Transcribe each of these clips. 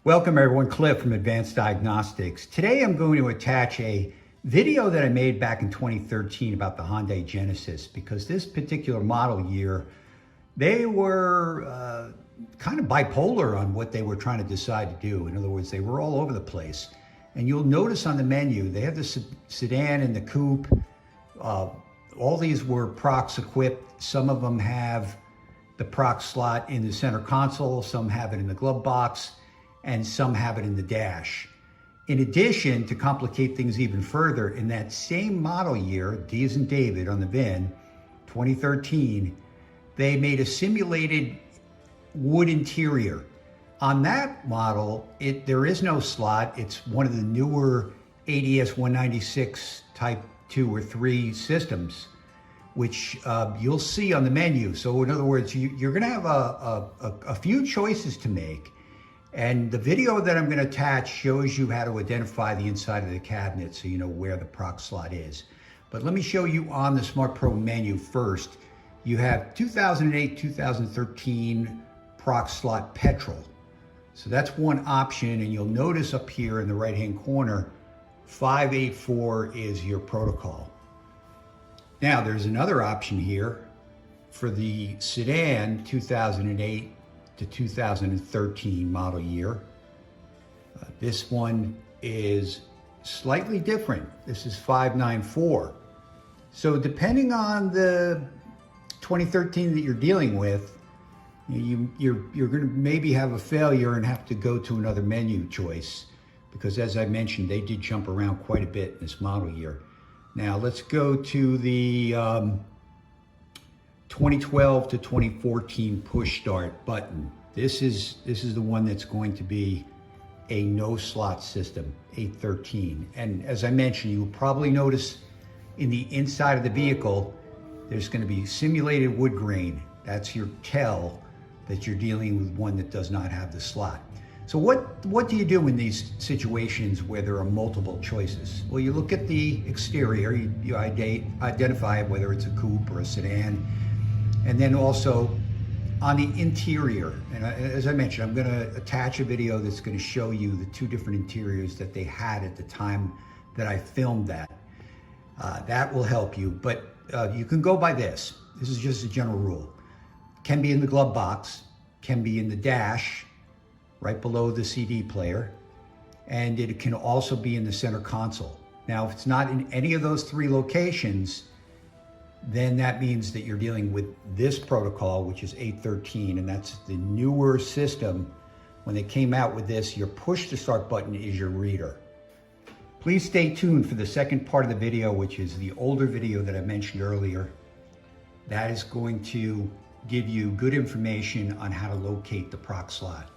Welcome everyone, Cliff from Advanced Diagnostics. Today I'm going to attach a video that I made back in 2013 about the Hyundai Genesis, because this particular model year, they were kind of bipolar on what they were trying to decide to do. In other words, they were all over the place. And you'll notice on the menu, they have the sedan and the coupe. All these were Prox equipped. Some of them have the Prox slot in the center console, some have it in the glove box, and some have it in the dash. In addition, to complicate things even further, in that same model year, D as in David on the VIN, 2013, they made a simulated wood interior. On that model, there is no slot. It's one of the newer ADS 196 type 2 or 3 systems, which you'll see on the menu. So in other words, you're gonna have a few choices to make. And the video that I'm going to attach shows you how to identify the inside of the cabinet so you know where the Prox slot is. But let me show you on the Smart Pro menu first. You have 2008, 2013 Prox slot petrol. So that's one option, and you'll notice up here in the right-hand corner, 584 is your protocol. Now there's another option here for the sedan 2008 to 2013 model year. This one is slightly different. This is 594. So depending on the 2013 that you're dealing with, you're going to maybe have a failure and have to go to another menu choice, because as I mentioned, they did jump around quite a bit in this model year. Now let's go to the 2012 to 2014 push start button. This is the one that's going to be a no slot system, 813. And as I mentioned, you'll probably notice in the inside of the vehicle, there's going to be simulated wood grain. That's your tell that you're dealing with one that does not have the slot. So what do you do in these situations where there are multiple choices? Well, you look at the exterior, you identify whether it's a coupe or a sedan. And then also on the interior, and as I mentioned, I'm going to attach a video that's going to show you the 2 different interiors that they had at the time that I filmed that. That will help you, but you can go by this. This is just a general rule. Can be in the glove box, can be in the dash, right below the CD player, and it can also be in the center console. Now, if it's not in any of those 3 locations, then that means that you're dealing with this protocol, which is 813, and that's the newer system. When they came out with this, your push to start button is your reader. Please stay tuned for the second part of the video, which is the older video that I mentioned earlier. That is going to give you good information on how to locate the Prox slot.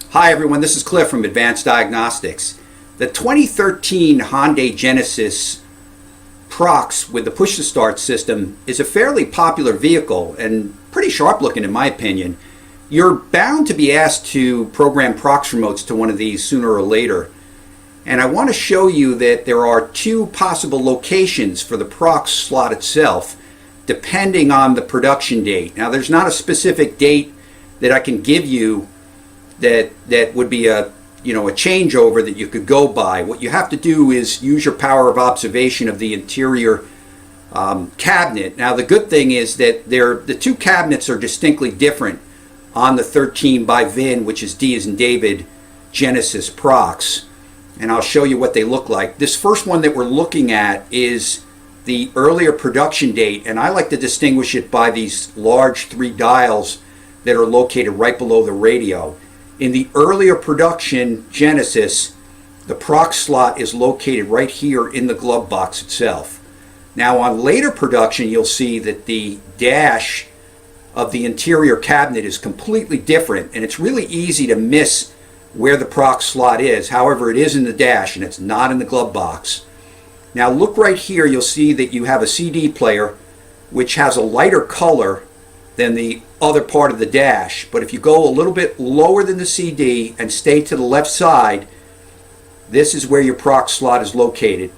Hi everyone, this is Cliff from Advanced Diagnostics. The 2013 Hyundai Genesis Prox with the push-to-start system is a fairly popular vehicle and pretty sharp looking in my opinion. You're bound to be asked to program Prox remotes to one of these sooner or later. And I want to show you that there are 2 possible locations for the Prox slot itself, depending on the production date. Now there's not a specific date that I can give you that would be a changeover that you could go by. What you have to do is use your power of observation of the interior cabinet. Now the good thing is that the 2 cabinets are distinctly different on the 13 by VIN, which is D as in David, Genesis Prox. And I'll show you what they look like. This first one that we're looking at is the earlier production date, and I like to distinguish it by these large 3 dials that are located right below the radio. In the earlier production Genesis, the Prox slot is located right here in the glove box itself. Now on later production, you'll see that the dash of the interior cabinet is completely different, and it's really easy to miss where the Prox slot is. However, it is in the dash and it's not in the glove box. Now look right here, you'll see that you have a CD player which has a lighter color than the other part of the dash. But if you go a little bit lower than the CD and stay to the left side, this is where your Prox slot is located,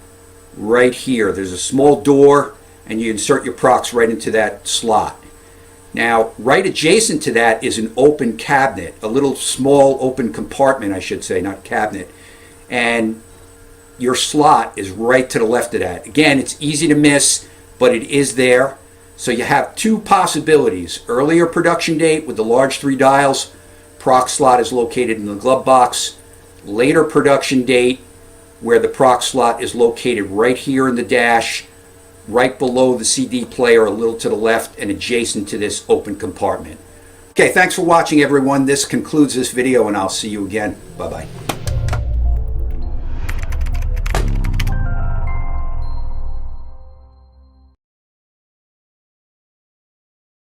right here. There's a small door and you insert your Prox right into that slot. Now, right adjacent to that is an open cabinet, a little small open compartment, I should say, not cabinet. And your slot is right to the left of that. Again, it's easy to miss, but it is there. So you have two possibilities. Earlier production date with the large 3 dials, proc slot is located in the glove box. Later production date where the proc slot is located right here in the dash, right below the CD player, a little to the left and adjacent to this open compartment. Okay, thanks for watching everyone. This concludes this video and I'll see you again. Bye-bye.